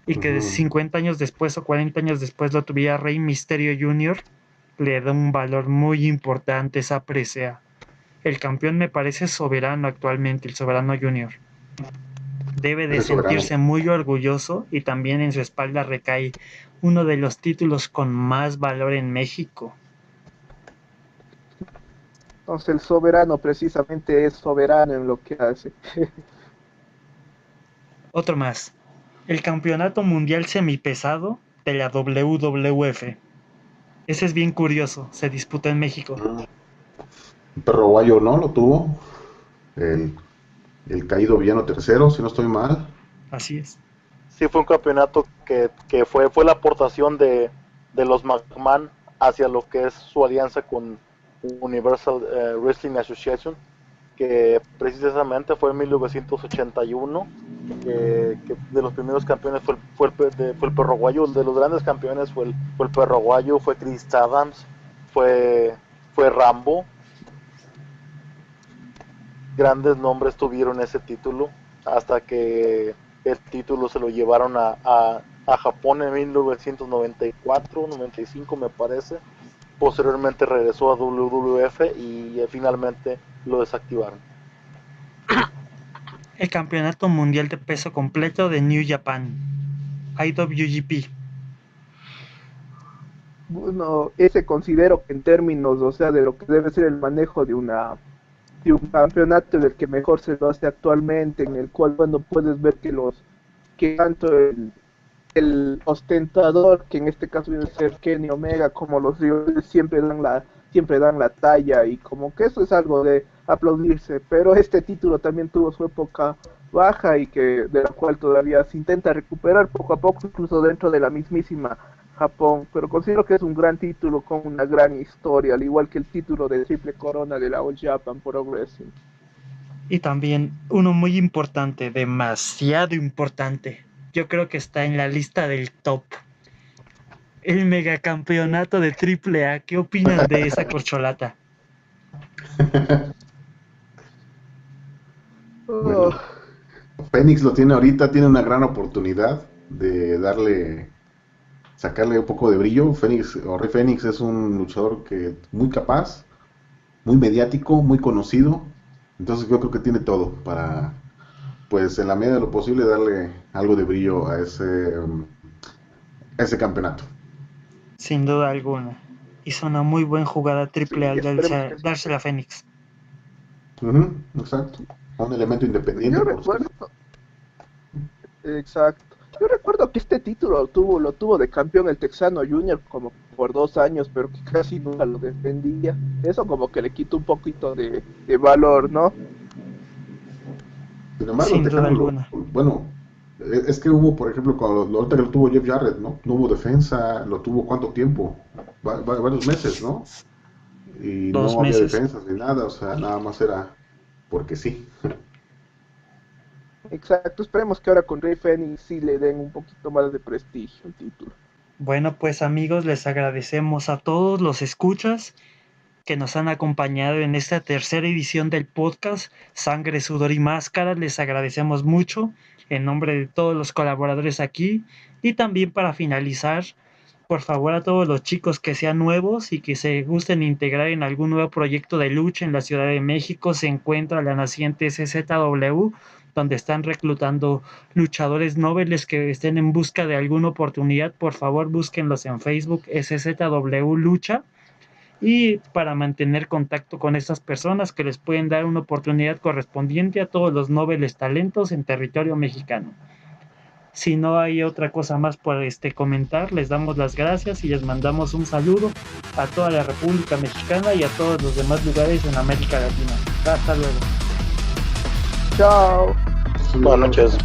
Y que 50 años después o 40 años después lo tuviera Rey Mysterio Jr., le da un valor muy importante esa presea. El campeón me parece soberano actualmente, el Soberano Junior. Debe de sentirse muy orgulloso y también en su espalda recae uno de los títulos con más valor en México. Entonces el soberano precisamente es soberano en lo que hace. Otro más. El Campeonato Mundial Semipesado de la WWF. Ese es bien curioso, se disputó en México. El Perro Guayo, ¿no? Lo tuvo. El caído villano tercero, si no estoy mal. Así es. Sí, fue un campeonato que fue la aportación de los McMahon hacia lo que es su alianza con Universal Wrestling Association, que precisamente fue en 1981, que de los primeros campeones fue el Perro Guayo. De los grandes campeones fue el Perro Guayo, fue Chris Adams, fue Rambo. Grandes nombres tuvieron ese título hasta que el título se lo llevaron a Japón en 1994, 95 me parece. Posteriormente regresó a WWF y finalmente lo desactivaron. El Campeonato Mundial de Peso Completo de New Japan, IWGP. Bueno, ese considero que en términos, o sea, de lo que debe ser el manejo de un campeonato del que mejor se lo hace actualmente, en el cual cuando puedes ver que tanto el ostentador, que en este caso viene a ser Kenny Omega, como los rivales siempre dan la talla, y como que eso es algo de aplaudirse. Pero este título también tuvo su época baja y de la cual todavía se intenta recuperar poco a poco, incluso dentro de la mismísima Japón, pero considero que es un gran título con una gran historia, al igual que el título de Triple Corona de la All Japan Pro Wrestling. Y también uno muy importante, demasiado importante, yo creo que está en la lista del top, el megacampeonato de AAA. ¿Qué opinan de esa corcholata? Bueno, Fénix lo tiene ahorita, tiene una gran oportunidad de sacarle un poco de brillo. Rey Fénix es un luchador muy capaz, muy mediático, muy conocido. Entonces yo creo que tiene todo para, pues en la medida de lo posible, darle algo de brillo a ese campeonato. Sin duda alguna. Hizo una muy buena jugada AAA al dársela a Fénix. Exacto. Un elemento independiente. Exacto. Yo recuerdo que este título lo tuvo de campeón el Texano Junior como por 2 años, pero que casi nunca lo defendía. Eso como que le quitó un poquito de valor, ¿no? Sin embargo, sin duda alguna. Bueno, es que hubo, por ejemplo, ahorita que lo tuvo Jeff Jarrett, ¿no? No hubo defensa, lo tuvo ¿cuánto tiempo? Varios meses, ¿no? Y 2 no meses. había defensas ni nada, o sea, nada más era porque sí. Exacto, esperemos que ahora con Rey Fénix sí le den un poquito más de prestigio al título. Bueno, pues amigos, les agradecemos a todos los escuchas que nos han acompañado en esta tercera edición del podcast Sangre, Sudor y Máscara. Les agradecemos mucho en nombre de todos los colaboradores aquí. Y también para finalizar, por favor, a todos los chicos que sean nuevos y que se gusten integrar en algún nuevo proyecto de lucha en la Ciudad de México, se encuentra la naciente SZW, donde están reclutando luchadores nobles que estén en busca de alguna oportunidad. Por favor, búsquenlos en Facebook, SZW Lucha, y para mantener contacto con estas personas que les pueden dar una oportunidad correspondiente a todos los nobles talentos en territorio mexicano. Si no hay otra cosa más por comentar, les damos las gracias y les mandamos un saludo a toda la República Mexicana y a todos los demás lugares en América Latina. Hasta luego. Chao. Buenas noches.